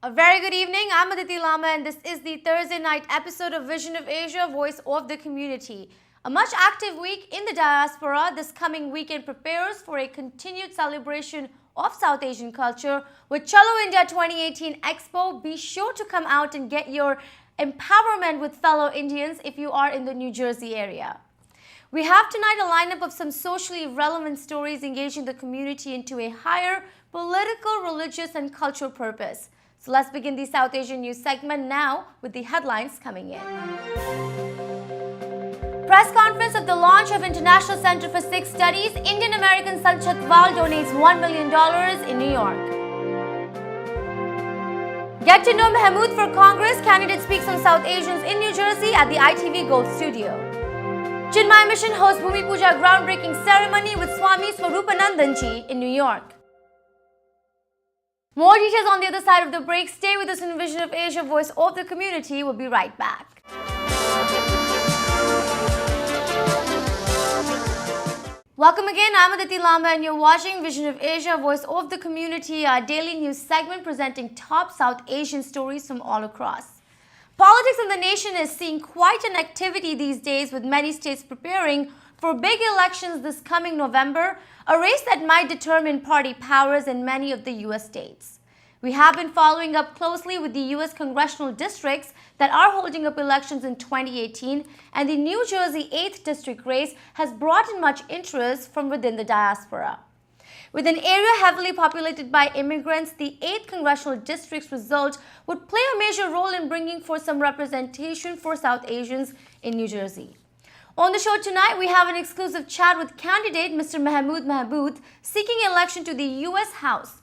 A very good evening. I'm Aditi Lama and this is the Thursday night episode of Vision of Asia, Voice of the Community. A much active week in the diaspora this coming weekend prepares for a continued celebration of South Asian culture with Chalo India 2018 Expo. Be sure to come out and get your empowerment with fellow Indians if you are in the New Jersey area. We have tonight a lineup of some socially relevant stories engaging the community into a higher political, religious and cultural purpose. So let's begin the South Asian news segment now with the headlines coming in. Press conference of the launch of International Center for Sikh Studies. Indian American Sanchat Val donates $1 million in New York. Get to know Mahmoud for Congress. Candidate speaks on South Asians in New Jersey at the ITV Gold Studio. Chinmaya Mission hosts Bhoomi Puja groundbreaking ceremony with Swami Swaroopananda in New York. More details on the other side of the break. Stay with us in Vision of Asia, Voice of the Community. We'll be right back. Welcome again. I'm Aditi Lama and you're watching Vision of Asia, Voice of the Community, our daily news segment presenting top South Asian stories from all across. Politics in the nation is seeing quite an activity these days with many states preparing for big elections this coming November, a race that might determine party powers in many of the U.S. states. We have been following up closely with the U.S. congressional districts that are holding up elections in 2018, and the New Jersey 8th District race has brought in much interest from within the diaspora. With an area heavily populated by immigrants, the 8th congressional district's result would play a major role in bringing forth some representation for South Asians in New Jersey. On the show tonight, we have an exclusive chat with candidate Mr. Mahmoud seeking election to the U.S. House.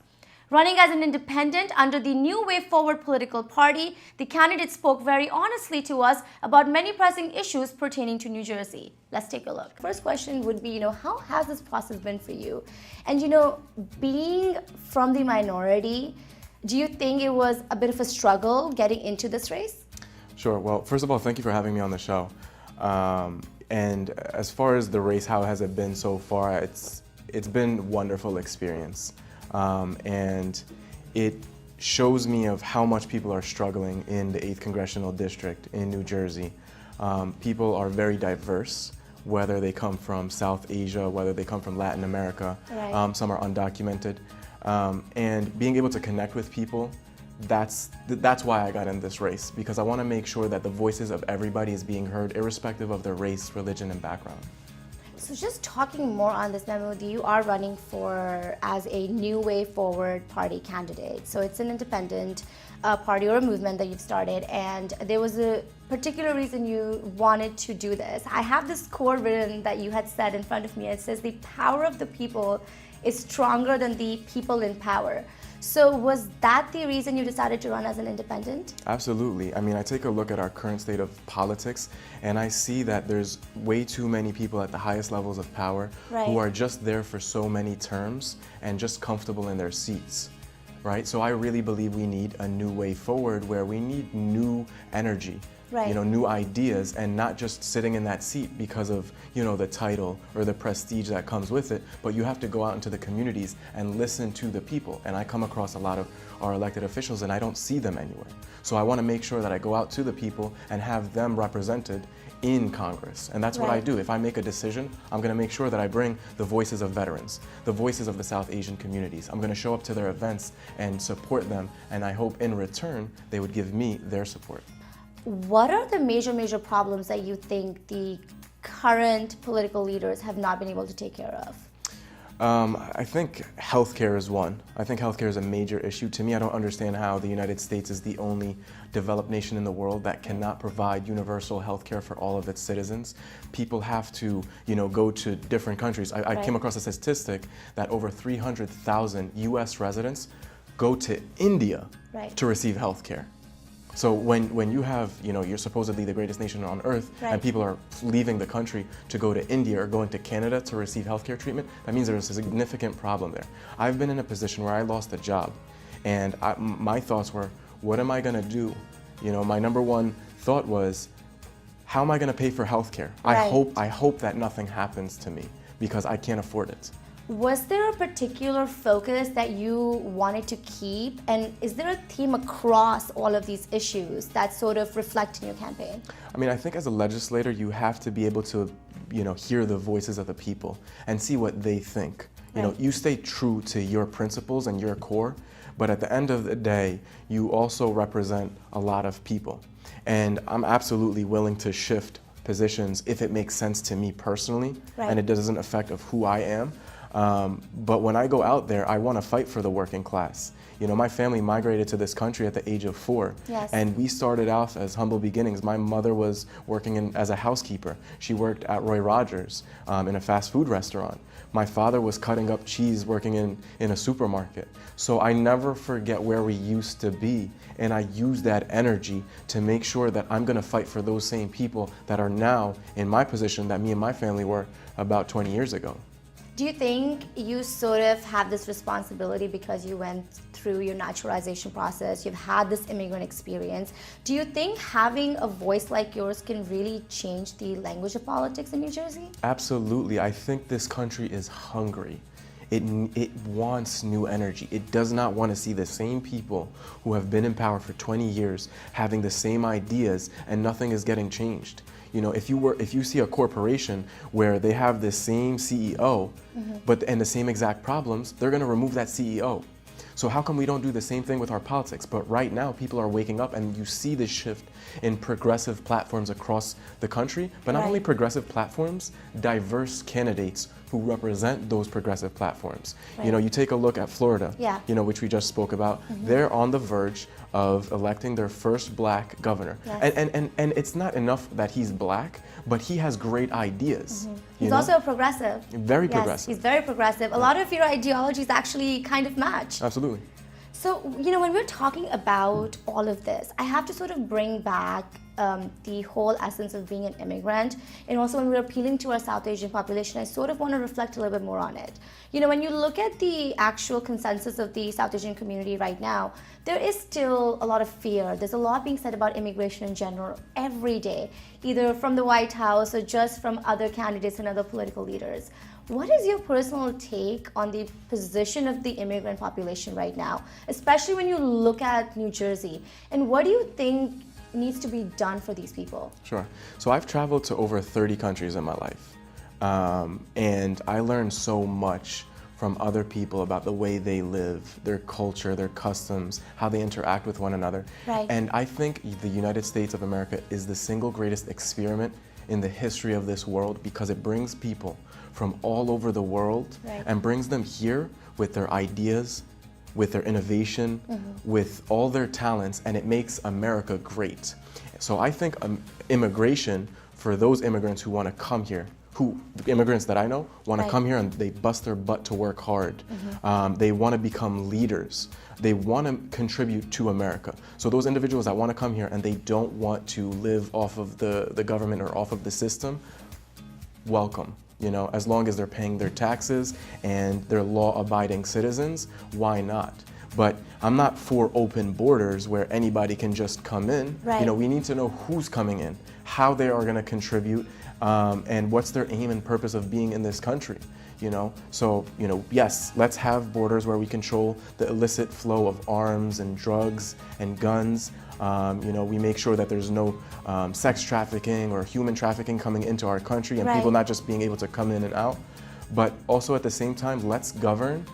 Running as an independent under the New Way Forward political party, the candidate spoke very honestly to us about many pressing issues pertaining to New Jersey. Let's take a look. First question would be, how has this process been for you? And, being from the minority, do you think it was a bit of a struggle getting into this race? Sure. Well, first of all, thank you for having me on the show. And as far as the race, how has it been so far? It's been a wonderful experience. And it shows me of how much people are struggling in the 8th Congressional District in New Jersey. People are very diverse, whether they come from South Asia, whether they come from Latin America. Right. Some are undocumented. And being able to connect with people, that's why I got in this race, because I want to make sure that the voices of everybody is being heard, irrespective of their race, religion, and background. So just talking more on this, Mahmoud, you are running as a New Way Forward party candidate. So it's an independent party or a movement that you've started, and there was a particular reason you wanted to do this. I have this quote written that you had said in front of me. It says, "The power of the people is stronger than the people in power." So was that the reason you decided to run as an independent? Absolutely. I mean, I take a look at our current state of politics and I see that there's way too many people at the highest levels of power who are just there for so many terms and just comfortable in their seats, right? So I really believe we need a new way forward where we need new energy. Right. New ideas, and not just sitting in that seat because of, the title or the prestige that comes with it, but you have to go out into the communities and listen to the people. And I come across a lot of our elected officials and I don't see them anywhere. So I want to make sure that I go out to the people and have them represented in Congress. And that's what I do. If I make a decision, I'm going to make sure that I bring the voices of veterans, the voices of the South Asian communities. I'm going to show up to their events and support them, and I hope in return they would give me their support. What are the major problems that you think the current political leaders have not been able to take care of? I think healthcare is one. I think healthcare is a major issue. To me, I don't understand how the United States is the only developed nation in the world that cannot provide universal healthcare for all of its citizens. People have to, go to different countries. I came across a statistic that over 300,000 U.S. residents go to India to receive healthcare. So when you have, you're supposedly the greatest nation on earth, and people are leaving the country to go to India or going to Canada to receive healthcare treatment, that means there's a significant problem there. I've been in a position where I lost a job, and my thoughts were, what am I going to do? My number one thought was, how am I going to pay for healthcare? I hope that nothing happens to me because I can't afford it. Was there a particular focus that you wanted to keep? And is there a theme across all of these issues that sort of reflect in your campaign? I mean, I think as a legislator, you have to be able to, hear the voices of the people and see what they think. You stay true to your principles and your core, but at the end of the day, you also represent a lot of people. And I'm absolutely willing to shift positions if it makes sense to me personally, and it doesn't affect of who I am. But when I go out there, I want to fight for the working class. My family migrated to this country at the age of 4, and we started off as humble beginnings. My mother was working as a housekeeper. She worked at Roy Rogers in a fast food restaurant. My father was cutting up cheese working in a supermarket. So I never forget where we used to be, and I use that energy to make sure that I'm going to fight for those same people that are now in my position that me and my family were about 20 years ago. Do you think you sort of have this responsibility because you went through your naturalization process, you've had this immigrant experience? Do you think having a voice like yours can really change the language of politics in New Jersey? Absolutely. I think this country is hungry. It wants new energy. It does not want to see the same people who have been in power for 20 years having the same ideas and nothing is getting changed. If you see a corporation where they have the same CEO, and the same exact problems, they're going to remove that CEO. So how come we don't do the same thing with our politics? But right now, people are waking up, and you see this shift in progressive platforms across the country. But not only progressive platforms, diverse candidates who represent those progressive platforms. You take a look at Florida, which we just spoke about. They're on the verge of electing their first black governor. And it's not enough that he's black, but he has great ideas. He's also a progressive. Very progressive. He's very progressive. A lot of your ideologies actually kind of match. Absolutely. So, when we're talking about all of this, I have to sort of bring back the whole essence of being an immigrant. And also when we're appealing to our South Asian population, I sort of want to reflect a little bit more on it. When you look at the actual consensus of the South Asian community right now, there is still a lot of fear. There's a lot being said about immigration in general every day, either from the White House or just from other candidates and other political leaders. What is your personal take on the position of the immigrant population right now, especially when you look at New Jersey? And what do you think needs to be done for these people? Sure. So I've traveled to over 30 countries in my life. And I learned so much from other people about the way they live, their culture, their customs, how they interact with one another. And I think the United States of America is the single greatest experiment in the history of this world because it brings people from all over the world and brings them here with their ideas, with their innovation, with all their talents, and it makes America great. So I think immigration, for those immigrants who want to come here, immigrants that I know want to come here and they bust their butt to work hard. They want to become leaders. They want to contribute to America. So those individuals that want to come here and they don't want to live off of the government or off of the system, welcome. As long as they're paying their taxes and they're law-abiding citizens, why not? But I'm not for open borders where anybody can just come in. We need to know who's coming in, how they are going to contribute, and what's their aim and purpose of being in this country. So yes, let's have borders where we control the illicit flow of arms and drugs and guns. We make sure that there's no sex trafficking or human trafficking coming into our country and people not just being able to come in and out. But also at the same time, let's govern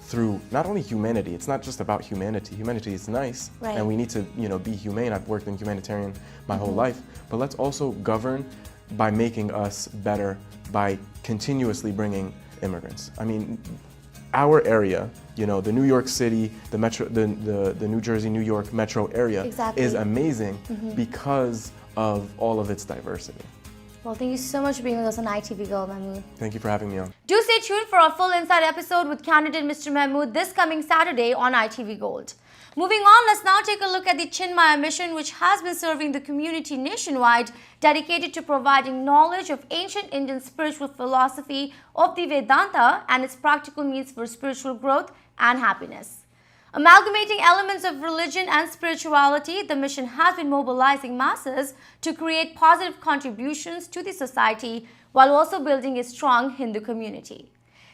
through not only humanity. It's not just about humanity. Humanity is nice, and we need to be humane. I've worked in humanitarian my whole life. But let's also govern by making us better by continuously bringing immigrants. I mean, our area, the New York City, the metro, the New Jersey, New York metro area is amazing because of all of its diversity. Well, thank you so much for being with us on ITV Gold, Mahmoud. Thank you for having me on. Do stay tuned for our full Inside episode with candidate Mr. Mahmoud this coming Saturday on ITV Gold. Moving on, let's now take a look at the Chinmaya mission, which has been serving the community nationwide, dedicated to providing knowledge of ancient Indian spiritual philosophy of the Vedanta and its practical means for spiritual growth and happiness. Amalgamating elements of religion and spirituality, the mission has been mobilizing masses to create positive contributions to the society while also building a strong Hindu community.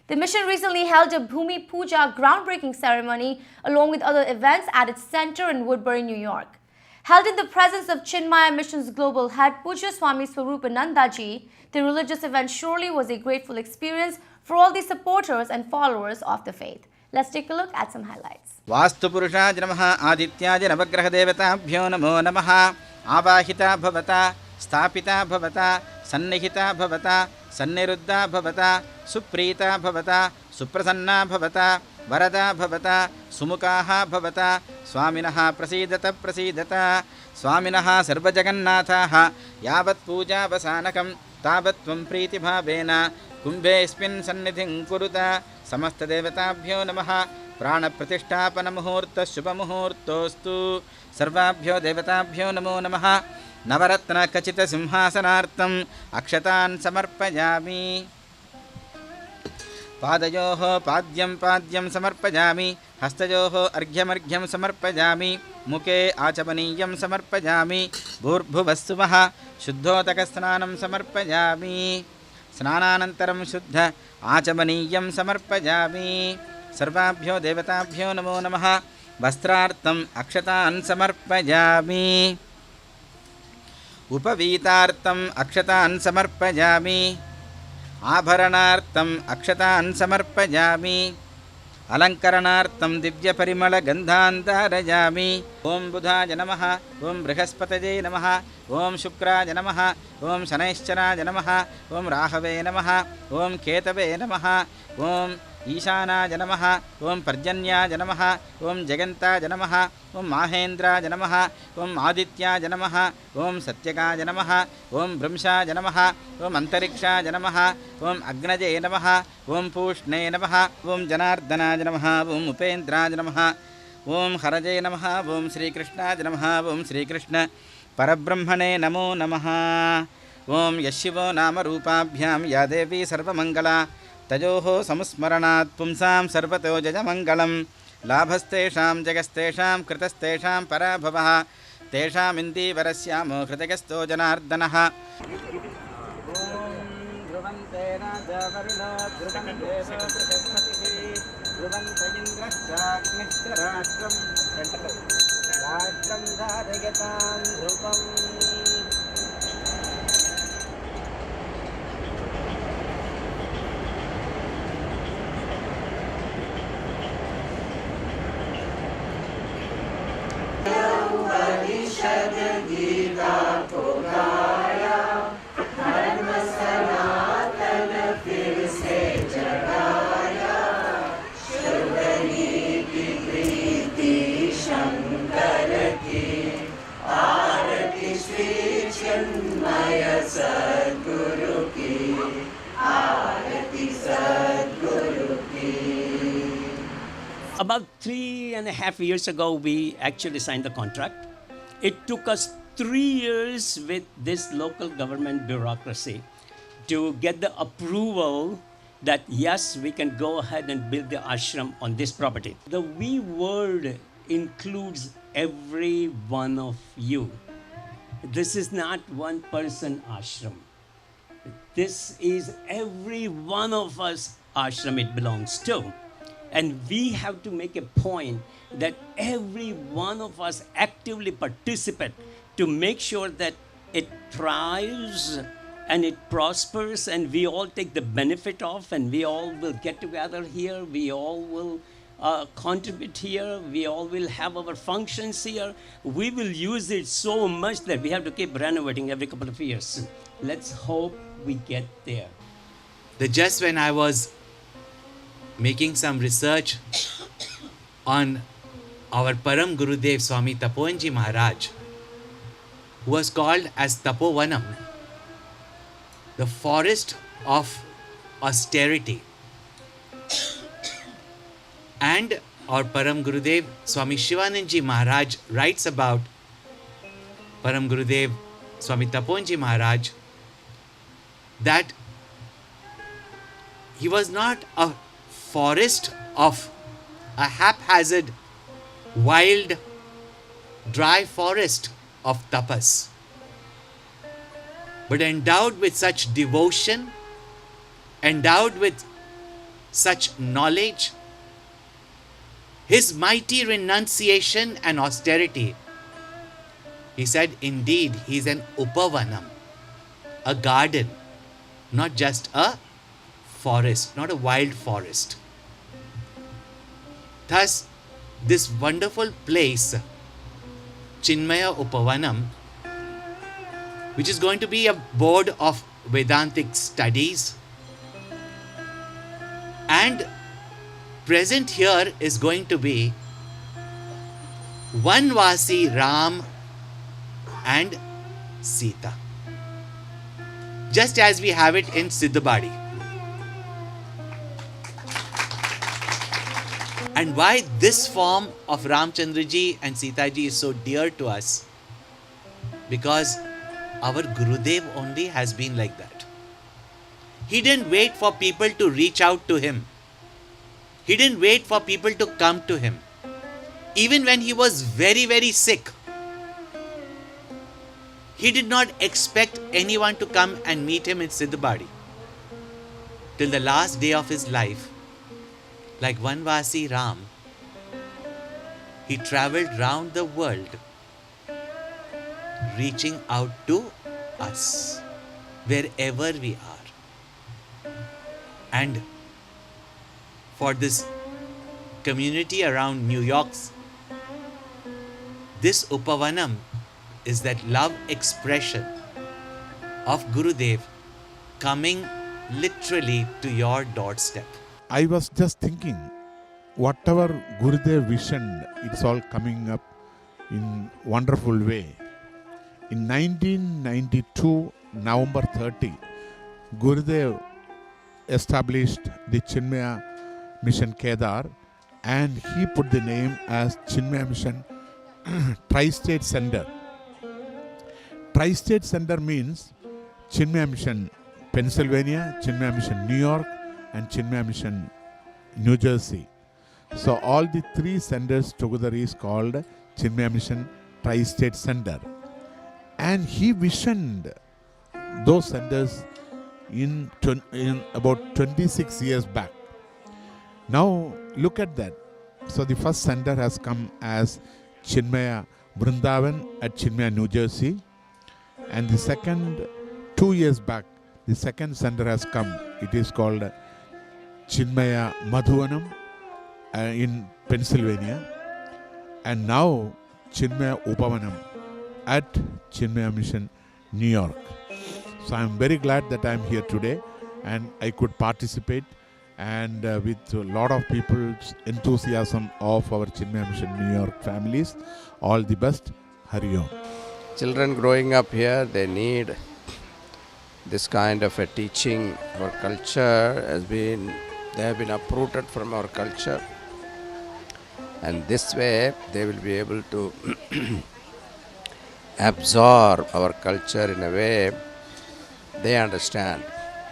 The mission recently held a Bhoomi Puja groundbreaking ceremony along with other events at its center in Woodbury, New York. Held in the presence of Chinmaya Mission's global head Puja Swami Swaroopananda ji, the religious event surely was a grateful experience for all the supporters and followers of the faith. Let's take a look at some highlights. Vastu Purushaja Namaha Adityaja Navagraha Devatabhyo Namo Namaha Avahita Bhavata Sthapita Bhavata Sannihita Bhavata Sanniruddha Bhavata Suprita Bhavata Suprasanna Bhavata Varada Bhavata Sumukaha Bhavata Swaminaha Prasidata Swaminaha Sarvajagannathaha Yavat Puja Vasanakam Tavat Tvam Priti Bhavena Kumbhe Spin Sannidhim Kuruta Samasta Devatabhyo Namaha Prana Pratishthapana Muhurta Shubha Muhurtostu Sarvabhyo Devatabhyo Namo Namaha Navaratna Kachita Simhasanartam Akshatan Samarpayami Padayoho Padyam Samarpayami Hastayoho Arghyam Samarpayami Muke Achapaniyam Samarpayami Bhurbhuvastuvaha Shuddhotakasnanam Samarpayami Snananantaram Shuddha Achapaniyam Samarpayami Sarvabhyo Devatabhyo Namo Namaha Vastrartam Akshatan Samarpayami Upavitartam Akshatan Samarpayami Abharanartam Akshatan Samarpayami Alankaranartam Divya Parimala Gandhantarayami Om Budhaja Namaha Om Brihaspataje Namaha Om Shukraja Namaha Om Shanaishcharaja Namaha Om Rahave Namaha Om Ketave Namaha Om Ishana Janamaha, Om Parjanya Janamaha, Om Jaganta Janamaha, Om Mahendra Janamaha, Om Aditya Janamaha, Om Satyaka Janamaha, Om Brahmsha Janamaha, Om Antariksha Janamaha, Om Agnaje Namaha, Om Pushne Namaha, Om Janardana Janamaha, Om Upendra Janamaha, Om Haraje Namaha, Om Sri Krishna Janamaha, Om Sri Krishna Parabrahmane Namo Namaha, Om Yashivo Nama Rupabhyam Yadevi Sarvamangala Tajoho Samusmaranat Pumsam Sarvato Jajamangalam Labhastesham Jagastesham Kritastesham Parabhavaha Tesham Indi Varasyamo Kritagasto Janardanaha Om Dhruvante Raja Varuna Dhruvante Sotrakati Dhruvante Indrashaknishcha Rashtam Dharayatam Dhruvam About 3.5 years ago, we actually signed the contract. It took us 3 years with this local government bureaucracy to get the approval that yes, we can go ahead and build the ashram on this property. The we word includes every one of you. This is not one person ashram. This is every one of us ashram it belongs to. And we have to make a point that every one of us actively participate to make sure that it thrives and it prospers and we all take the benefit of, and we all will get together here, we all will contribute here, we all will have our functions here. We will use it so much that we have to keep renovating every couple of years. Let's hope we get there. Just when I was making some research on our Param Gurudev Swami Tapovanji Maharaj, who was called as Tapovanam, the forest of austerity. And our Param Gurudev Swami Shivananji Maharaj writes about Param Gurudev Swami Tapovanji Maharaj that he was not a forest of a haphazard, wild, dry forest of tapas, but endowed with such devotion, endowed with such knowledge, his mighty renunciation and austerity. He said, indeed, he is an upavanam, a garden, not just a forest, not a wild forest. Thus, this wonderful place, Chinmaya Upavanam, which is going to be a board of Vedantic studies, and present here is going to be Vanvasi Ram and Sita, just as we have it in Siddhabadi. And why this form of Ramchandraji and Sitaji is so dear to us? Because our Gurudev only has been like that. He didn't wait for people to reach out to him. He didn't wait for people to come to him. Even when he was very, very sick, he did not expect anyone to come and meet him in Siddhabadi. Till the last day of his life, like Vanvasi Ram, he travelled round the world, reaching out to us, wherever we are. And for this community around New York's, this Upavanam is that love expression of Gurudev coming literally to your doorstep. I was just thinking, whatever Gurudev visioned, it's all coming up in wonderful way. In 1992, November 30, Gurudev established the Chinmaya Mission Kedar, and he put the name as Chinmaya Mission Tri-State Center. Tri-State Center means Chinmaya Mission Pennsylvania, Chinmaya Mission New York, and Chinmaya Mission New Jersey. So all the three centers together is called Chinmaya Mission Tri-State Center. And he visioned those centers in about 26 years back. Now look at that. So the first center has come as Chinmaya Vrindavan at Chinmaya, New Jersey. And the second, 2 years back, the second center has come. It is called Chinmaya Madhuvanam in Pennsylvania. And now Chinmaya Upavanam at Chinmaya Mission, New York. So I am very glad that I am here today and I could participate, and with a lot of people's enthusiasm of our Chinmaya Mission New York families. All the best. Hari Om. Children growing up here, they need this kind of a teaching. Our culture they have been uprooted from our culture, and this way they will be able to absorb our culture in a way they understand,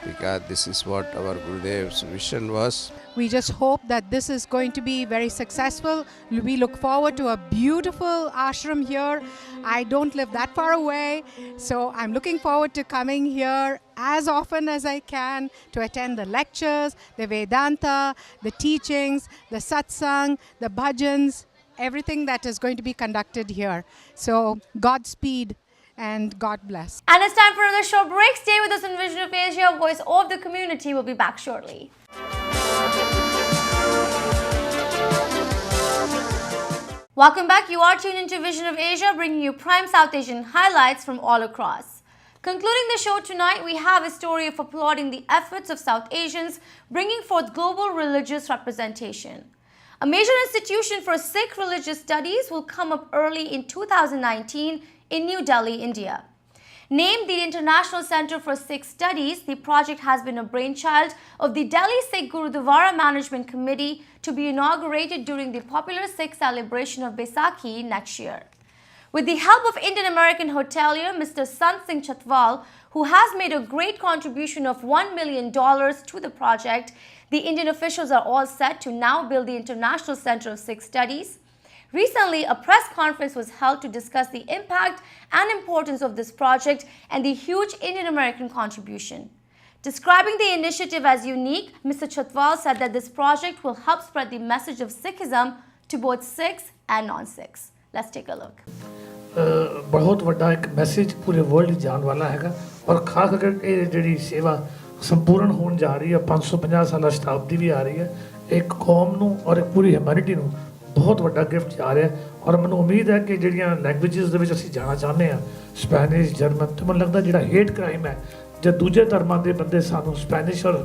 because this is what our Gurudev's vision was. We just hope that this is going to be very successful. We look forward to a beautiful ashram here. I don't live that far away, so I'm looking forward to coming here as often as I can to attend the lectures, the Vedanta, the teachings, the satsang, the bhajans, everything that is going to be conducted here. So Godspeed and God bless. And it's time for another short break. Stay with us in Vision of Asia, Voice of the Community. We'll be back shortly. Welcome back. You are tuned into Vision of Asia, bringing you prime South Asian highlights from all across. Concluding the show tonight, we have a story of applauding the efforts of South Asians bringing forth global religious representation. A major institution for Sikh religious studies will come up early in 2019 in New Delhi, India. Named the International Center for Sikh Studies, the project has been a brainchild of the Delhi Sikh Gurudwara Management Committee to be inaugurated during the popular Sikh celebration of Baisakhi next year. With the help of Indian American hotelier Mr. Sant Singh Chatwal, who has made a great contribution of $1 million to the project, the Indian officials are all set to now build the International Center of Sikh Studies. Recently, a press conference was held to discuss the impact and importance of this project and the huge Indian American contribution. Describing the initiative as unique, Mr. Chatwal said that this project will help spread the message of Sikhism to both Sikhs and non-Sikhs. Let's take a look. बहुत ਵੱਡਾ ਇੱਕ message ਪੂਰੇ world ਜਾਣ ਵਾਲਾ ਹੈਗਾ ਔਰ ਖਾਸ ਕਰਕੇ ਇਹ ਜਿਹੜੀ ਸੇਵਾ ਸੰਪੂਰਨ ਹੋਣ ਜਾ ਰਹੀ ਹੈ 550 ਸਾਲਾ ਸ਼ਤਾਬਦੀ ਵੀ ਆ ਰਹੀ ਹੈ ਇੱਕ ਕੌਮ ਨੂੰ ਔਰ ਇੱਕ ਪੂਰੀ ਹਿਊਮੈਨਿਟੀ ਨੂੰ ਬਹੁਤ ਵੱਡਾ ਗਿਫਟ ਜਾ ਰਿਹਾ ਔਰ ਮੈਨੂੰ ਉਮੀਦ ਹੈ ਕਿ ਜਿਹੜੀਆਂ ਲੈਂਗੁਏਜਸ ਦੇ ਵਿੱਚ ਅਸੀਂ ਜਾਣਾ ਚਾਹੁੰਦੇ ਹਾਂ ਸਪੈਨਿਸ਼ ਜਰਮਨ ਤੇ ਮੈਨੂੰ ਲੱਗਦਾ ਜਿਹੜਾ ਹੇਟ ਕ੍ਰਾਈਮ ਹੈ ਜਦ ਦੂਜੇ ਧਰਮਾਂ ਦੇ ਬੰਦੇ ਸਾਨੂੰ ਸਪੈਨਿਸ਼ ਔਰ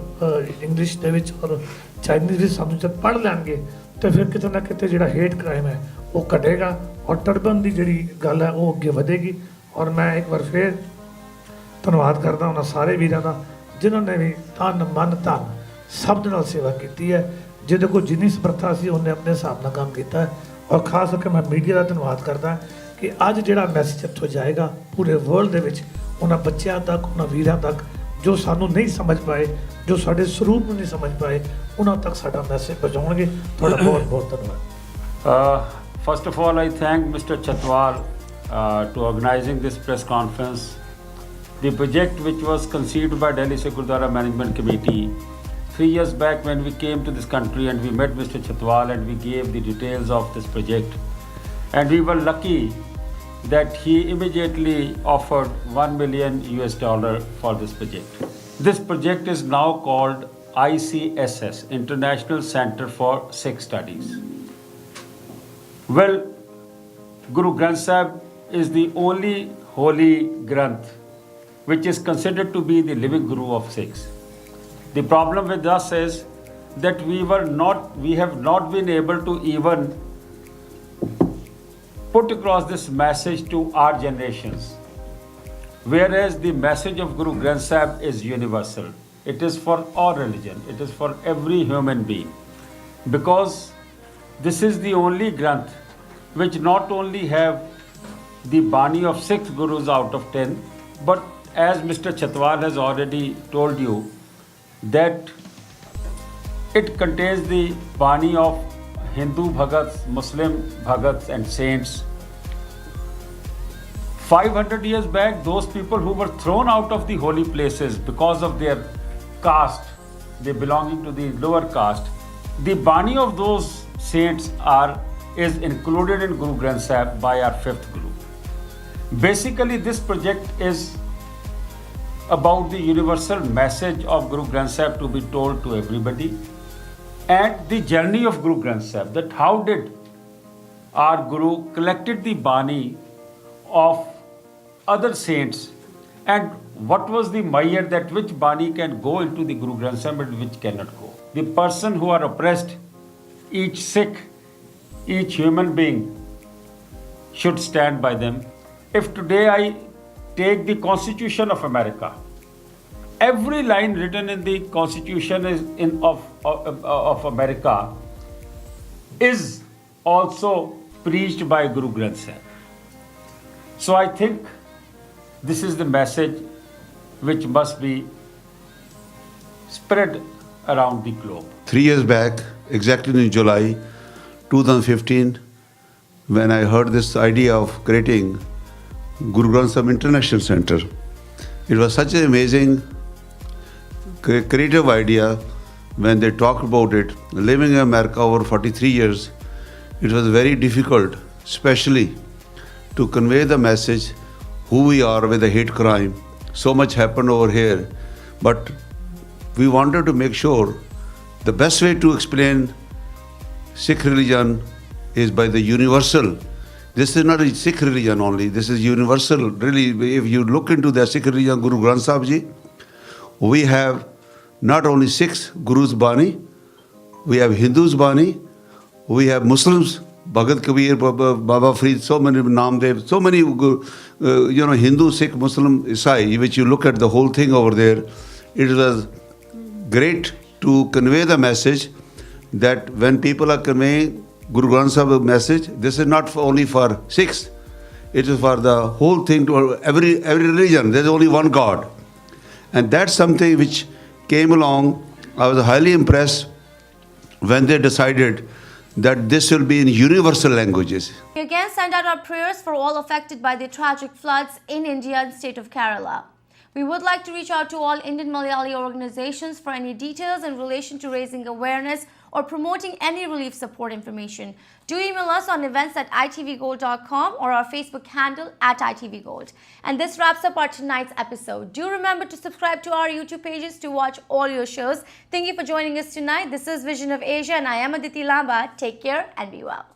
ਇੰਗਲਿਸ਼ ਦੇ ਵਿੱਚ ਔਰ ਚਾਈਨੀਜ਼ ਵਿੱਚ ਸਾਨੂੰ ਜਦ ਪੜ੍ਹ ਲੈਣਗੇ ਤੇ ਫਿਰ ਕਿਤੇ ਨਾ ਕਿਤੇ ਜਿਹੜਾ ਹੇਟ ਕ੍ਰਾਈਮ ਹੈ ਉਹ ਘਟੇਗਾ ਔਰ ਟਰਬਨ ਦੀ ਜਿਹੜੀ ਗੱਲ ਹੈ ਉਹ ਅੱਗੇ ਵਧੇਗੀ ਔਰ ਮੈਂ ਇੱਕ ਵਾਰ ਫਿਰ ਧੰਨਵਾਦ ਕਰਦਾ ਉਹਨਾਂ ਸਾਰੇ ਵੀਰਾਂ ਦਾ ਜਿਨ੍ਹਾਂ ਨੇ ਵੀ ਤਨ ਮਨ ਧਨ ਸਭ ਦੇ ਨਾਲ ਸੇਵਾ ਕੀਤੀ ਹੈ ਜਿਹਦੇ ਕੋਲ ਜਿੰਨੀ ਸਮਰੱਥਾ ਸੀ ਉਹਨੇ ਆਪਣੇ ਹਿਸਾਬ ਨਾਲ ਕੰਮ ਕੀਤਾ ਹੈ ਔਰ ਖਾਸ ਕਰਕੇ ਮੈਂ ਮੀਡੀਆ ਦਾ ਧੰਨਵਾਦ ਕਰਦਾ ਕਿ ਅੱਜ ਜਿਹੜਾ ਮੈਸੇਜ ਇੱਥੋਂ ਜਾਏਗਾ ਪੂਰੇ ਵਰਲਡ ਦੇ ਵਿੱਚ ਉਹਨਾਂ ਬੱਚਿਆਂ ਤੱਕ ਉਹਨਾਂ ਵੀਰਾਂ ਤੱਕ ਜੋ ਸਾਨੂੰ ਨਹੀਂ ਸਮਝ ਪਾਏ ਜੋ ਸਾਡੇ ਸਰੂਪ ਨੂੰ ਨਹੀਂ ਸਮਝ ਪਾਏ ਉਹਨਾਂ ਤੱਕ ਸਾਡਾ ਮੈਸੇਜ ਪਹੁੰਚਾਉਣਗੇ ਤੁਹਾਡਾ ਬਹੁਤ ਬਹੁਤ ਧੰਨਵਾਦ First of all, I thank Mr. Chatwal to organizing this press conference. The project which was conceived by Delhi Sikh Gurdwara Management Committee 3 years back when we came to this country and we met Mr. Chatwal and we gave the details of this project. And we were lucky that he immediately offered $1 million for this project. This project is now called ICSS, International Center for Sikh Studies. Well, Guru Granth Sahib is the only holy Granth which is considered to be the living Guru of Sikhs. The problem with us is that we have not been able to even put across this message to our generations. Whereas the message of Guru Granth Sahib is universal. It is for all religion. It is for every human being. Because this is the only Granth which not only have the Bani of 6 Gurus out of 10, but as Mr. Chatwal has already told you, that it contains the Bani of Hindu Bhagats, Muslim Bhagats and saints. 500 years back, those people who were thrown out of the holy places because of their caste, they belonging to the lower caste, the Bani of those saints is included in Guru Granth Sahib by our 5th Guru. Basically, this project is about the universal message of Guru Granth Sahib to be told to everybody and the journey of Guru Granth Sahib, that how did our Guru collected the Bani of other saints and what was the mayar that which Bani can go into the Guru Granth Sahib and which cannot go. The person who are oppressed, each Sikh, each human being should stand by them. If today I take the Constitution of America, every line written in the Constitution of America is also preached by Guru Granth Sahib. So I think this is the message which must be spread around the globe. 3 years back, exactly in July 2015, when I heard this idea of creating Guru Granth Sahib International Center, it was such an amazing, creative idea when they talked about it. Living in America over 43 years, it was very difficult, especially to convey the message who we are with the hate crime. So much happened over here, but we wanted to make sure the best way to explain Sikh religion is by the universal. This is not a Sikh religion only, this is universal. Really, if you look into the Sikh religion, Guru Granth Sahib Ji, we have not only 6 Gurus Bani, we have Hindus Bani, we have Muslims, Bhagat Kabir, Baba Farid, so many Namdev, so many Hindu, Sikh, Muslim, Isai, which you look at the whole thing over there, it was great to convey the message that when people are conveying Guru Granth Sahib message, this is not only for Sikhs, it is for the whole thing, to every religion. There is only one God. And that's something which came along. I was highly impressed when they decided that this will be in universal languages. We again send out our prayers for all affected by the tragic floods in India and state of Kerala. We would like to reach out to all Indian Malayali organizations for any details in relation to raising awareness or promoting any relief support information. Do email us on events@itvgold.com or our Facebook handle @itvgold. And this wraps up our tonight's episode. Do remember to subscribe to our YouTube pages to watch all your shows. Thank you for joining us tonight. This is Vision of Asia and I am Aditi Lamba. Take care and be well.